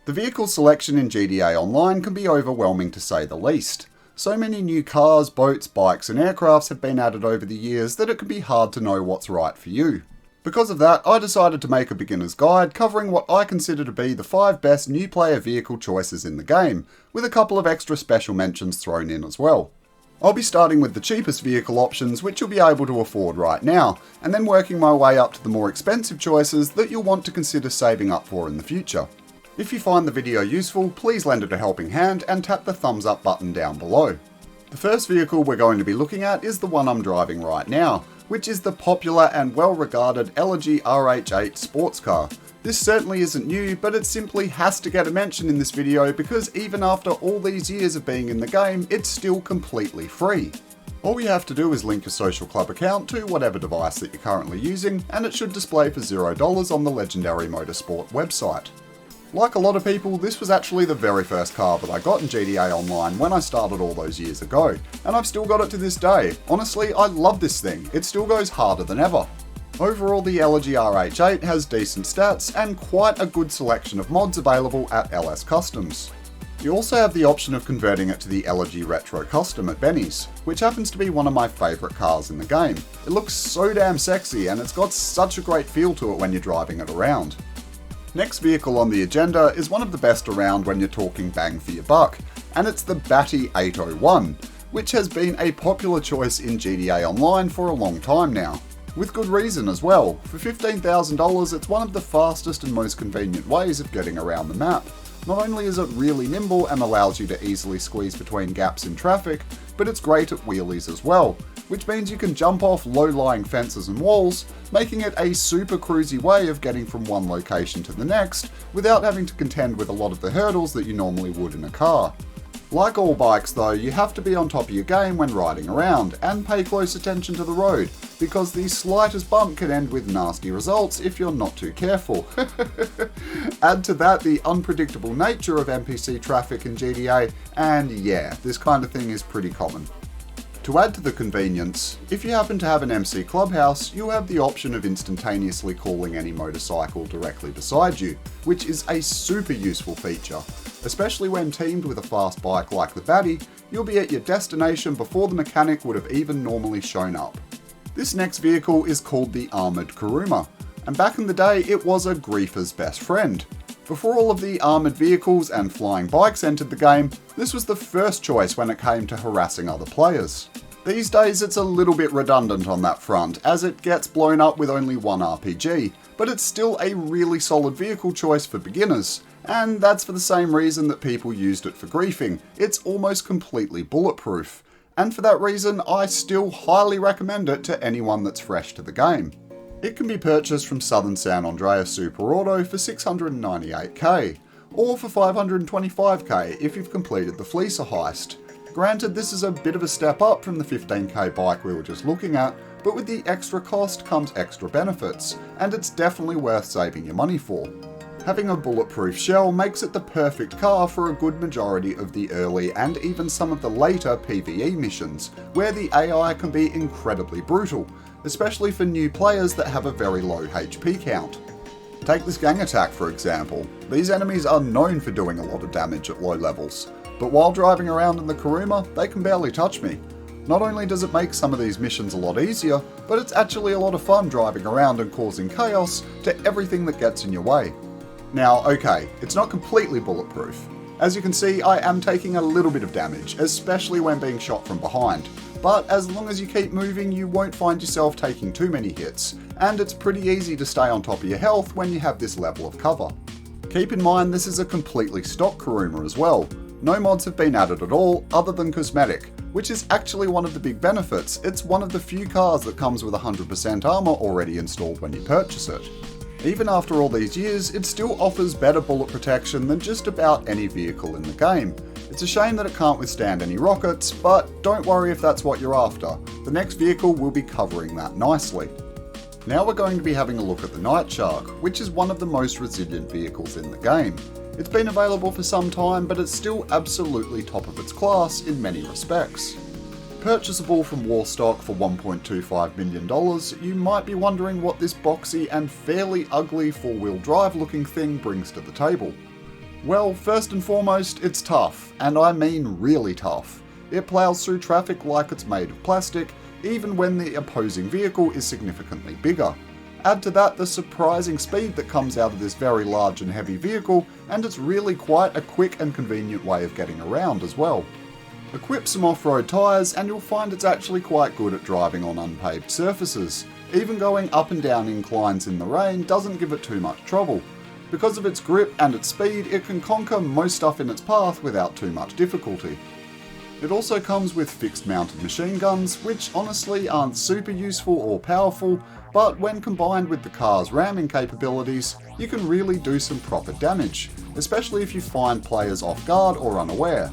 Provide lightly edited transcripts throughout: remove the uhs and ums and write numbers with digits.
The vehicle selection in GTA Online can be overwhelming to say the least. So many new cars, boats, bikes and aircrafts have been added over the years that it can be hard to know what's right for you. Because of that, I decided to make a beginner's guide covering what I consider to be the 5 best new player vehicle choices in the game, with a couple of extra special mentions thrown in as well. I'll be starting with the cheapest vehicle options which you'll be able to afford right now, and then working my way up to the more expensive choices that you'll want to consider saving up for in the future. If you find the video useful, please lend it a helping hand and tap the thumbs up button down below. The first vehicle we're going to be looking at is the one I'm driving right now, which is the popular and well-regarded Elegy RH8 sports car. This certainly isn't new, but it simply has to get a mention in this video because even after all these years of being in the game, it's still completely free. All you have to do is link your social club account to whatever device that you're currently using, and it should display for $0 on the Legendary Motorsport website. Like a lot of people, this was actually the very first car that I got in GTA Online when I started all those years ago, and I've still got it to this day. Honestly, I love this thing, it still goes harder than ever. Overall, the Elegy RH8 has decent stats and quite a good selection of mods available at LS Customs. You also have the option of converting it to the Elegy Retro Custom at Benny's, which happens to be one of my favourite cars in the game. It looks so damn sexy and it's got such a great feel to it when you're driving it around. Next vehicle on the agenda is one of the best around when you're talking bang for your buck, and it's the Batty 801, which has been a popular choice in GTA Online for a long time now. With good reason as well. For $15,000 it's one of the fastest and most convenient ways of getting around the map. Not only is it really nimble and allows you to easily squeeze between gaps in traffic, but it's great at wheelies as well, which means you can jump off low-lying fences and walls, making it a super cruisy way of getting from one location to the next without having to contend with a lot of the hurdles that you normally would in a car. Like all bikes though, you have to be on top of your game when riding around and pay close attention to the road, because the slightest bump can end with nasty results if you're not too careful. Add to that the unpredictable nature of NPC traffic in GTA, and yeah, this kind of thing is pretty common. To add to the convenience, if you happen to have an MC Clubhouse, you'll have the option of instantaneously calling any motorcycle directly beside you, which is a super useful feature. Especially when teamed with a fast bike like the Batty, you'll be at your destination before the mechanic would have even normally shown up. This next vehicle is called the Armoured Kuruma, and back in the day it was a griefer's best friend. Before all of the armoured vehicles and flying bikes entered the game, this was the first choice when it came to harassing other players. These days it's a little bit redundant on that front, as it gets blown up with only one RPG, but it's still a really solid vehicle choice for beginners, and that's for the same reason that people used it for griefing. It's almost completely bulletproof, and for that reason I still highly recommend it to anyone that's fresh to the game. It can be purchased from Southern San Andreas Super Auto for $698k, or for $525k if you've completed the Fleecer heist. Granted, this is a bit of a step up from the $15k bike we were just looking at, but with the extra cost comes extra benefits, and it's definitely worth saving your money for. Having a bulletproof shell makes it the perfect car for a good majority of the early and even some of the later PvE missions, where the AI can be incredibly brutal, especially for new players that have a very low HP count. Take this gang attack for example. These enemies are known for doing a lot of damage at low levels, but while driving around in the Kuruma, they can barely touch me. Not only does it make some of these missions a lot easier, but it's actually a lot of fun driving around and causing chaos to everything that gets in your way. Now, okay, it's not completely bulletproof. As you can see, I am taking a little bit of damage, especially when being shot from behind. But as long as you keep moving, you won't find yourself taking too many hits, and it's pretty easy to stay on top of your health when you have this level of cover. Keep in mind this is a completely stock Kuruma as well. No mods have been added at all, other than cosmetic, which is actually one of the big benefits. It's one of the few cars that comes with 100% armour already installed when you purchase it. Even after all these years, it still offers better bullet protection than just about any vehicle in the game. It's a shame that it can't withstand any rockets, but don't worry if that's what you're after. The next vehicle will be covering that nicely. Now we're going to be having a look at the Night Shark, which is one of the most resilient vehicles in the game. It's been available for some time, but it's still absolutely top of its class in many respects. Purchasable from Warstock for $1.25 million, you might be wondering what this boxy and fairly ugly four-wheel drive looking thing brings to the table. Well, first and foremost, it's tough, and I mean really tough. It plows through traffic like it's made of plastic, even when the opposing vehicle is significantly bigger. Add to that the surprising speed that comes out of this very large and heavy vehicle, and it's really quite a quick and convenient way of getting around as well. Equip some off-road tyres and you'll find it's actually quite good at driving on unpaved surfaces. Even going up and down inclines in the rain doesn't give it too much trouble. Because of its grip and its speed, it can conquer most stuff in its path without too much difficulty. It also comes with fixed mounted machine guns, which honestly aren't super useful or powerful, but when combined with the car's ramming capabilities, you can really do some proper damage, especially if you find players off guard or unaware.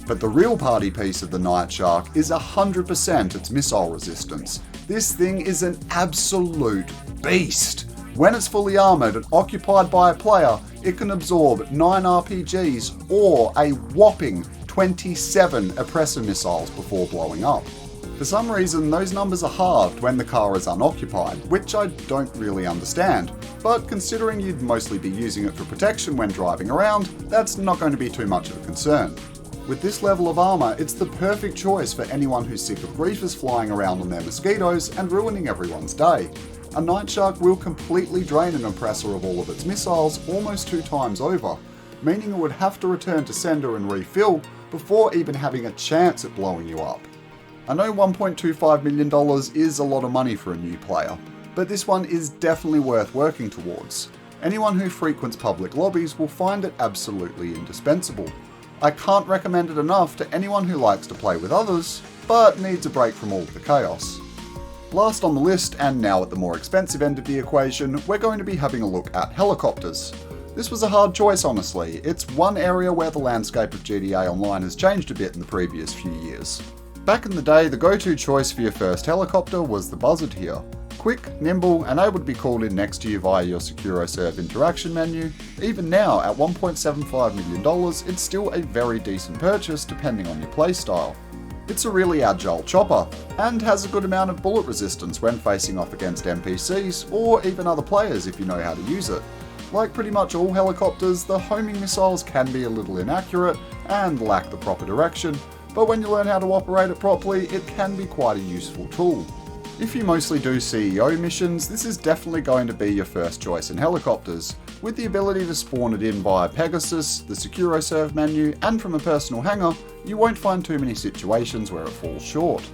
But the real party piece of the Night Shark is 100% its missile resistance. This thing is an absolute beast. When it's fully armoured and occupied by a player, it can absorb 9 RPGs or a whopping 27 oppressor missiles before blowing up. For some reason, those numbers are halved when the car is unoccupied, which I don't really understand, but considering you'd mostly be using it for protection when driving around, that's not going to be too much of a concern. With this level of armour, it's the perfect choice for anyone who's sick of griefers flying around on their mosquitoes and ruining everyone's day. A Night Shark will completely drain an oppressor of all of its missiles almost 2 times over, meaning it would have to return to sender and refill before even having a chance at blowing you up. I know $1.25 million is a lot of money for a new player, but this one is definitely worth working towards. Anyone who frequents public lobbies will find it absolutely indispensable. I can't recommend it enough to anyone who likes to play with others, but needs a break from all of the chaos. Last on the list, and now at the more expensive end of the equation, we're going to be having a look at helicopters. This was a hard choice, honestly. It's one area where the landscape of GTA Online has changed a bit in the previous few years. Back in the day, the go-to choice for your first helicopter was the Buzzard here. Quick, nimble, and able to be called in next to you via your SecuroServe interaction menu. Even now, at $1.75 million, it's still a very decent purchase depending on your playstyle. It's a really agile chopper, and has a good amount of bullet resistance when facing off against NPCs, or even other players if you know how to use it. Like pretty much all helicopters, the homing missiles can be a little inaccurate and lack the proper direction, but when you learn how to operate it properly, it can be quite a useful tool. If you mostly do CEO missions, this is definitely going to be your first choice in helicopters. With the ability to spawn it in via Pegasus, the SecuroServe menu, and from a personal hangar, you won't find too many situations where it falls short.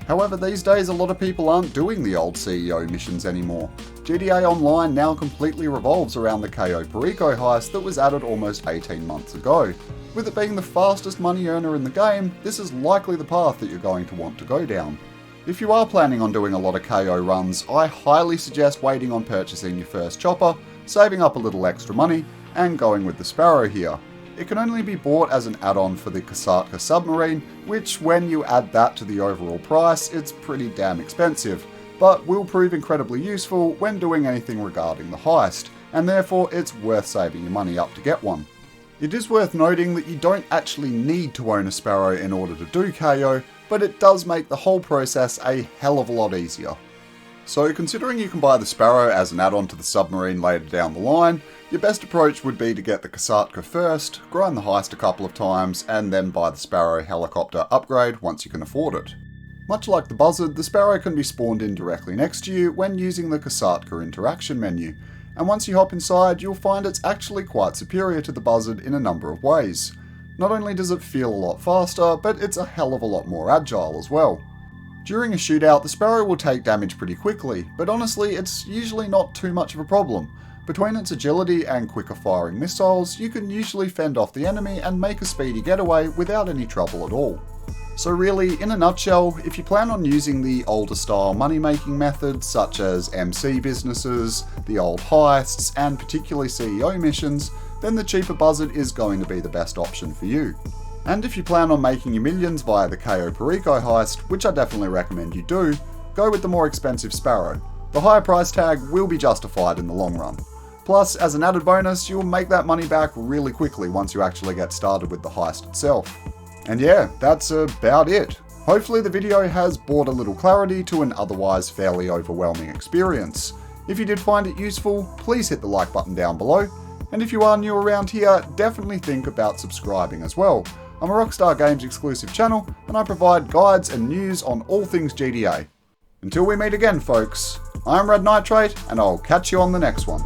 However, these days a lot of people aren't doing the old CEO missions anymore. GTA Online now completely revolves around the Cayo Perico heist that was added almost 18 months ago. With it being the fastest money earner in the game, this is likely the path that you're going to want to go down. If you are planning on doing a lot of KO runs, I highly suggest waiting on purchasing your first chopper, saving up a little extra money, and going with the Sparrow here. It can only be bought as an add-on for the Kasatka submarine, which when you add that to the overall price, it's pretty damn expensive, but will prove incredibly useful when doing anything regarding the heist, and therefore it's worth saving your money up to get one. It is worth noting that you don't actually need to own a Sparrow in order to do KO, but it does make the whole process a hell of a lot easier. So considering you can buy the Sparrow as an add-on to the submarine later down the line, your best approach would be to get the Kasatka first, grind the heist a couple of times, and then buy the Sparrow helicopter upgrade once you can afford it. Much like the Buzzard, the Sparrow can be spawned in directly next to you when using the Kasatka interaction menu, and once you hop inside, you'll find it's actually quite superior to the Buzzard in a number of ways. Not only does it feel a lot faster, but it's a hell of a lot more agile as well. During a shootout, the Sparrow will take damage pretty quickly, but honestly it's usually not too much of a problem. Between its agility and quicker firing missiles, you can usually fend off the enemy and make a speedy getaway without any trouble at all. So really, in a nutshell, if you plan on using the older style money-making methods such as MC businesses, the old heists, and particularly CEO missions, then the cheaper Buzzard is going to be the best option for you. And if you plan on making your millions via the Cayo Perico heist, which I definitely recommend you do, go with the more expensive Sparrow. The higher price tag will be justified in the long run. Plus, as an added bonus, you'll make that money back really quickly once you actually get started with the heist itself. And yeah, that's about it. Hopefully the video has brought a little clarity to an otherwise fairly overwhelming experience. If you did find it useful, please hit the like button down below. And if you are new around here, definitely think about subscribing as well. I'm a Rockstar Games exclusive channel, and I provide guides and news on all things GTA. Until we meet again, folks, I'm Red Nitrate, and I'll catch you on the next one.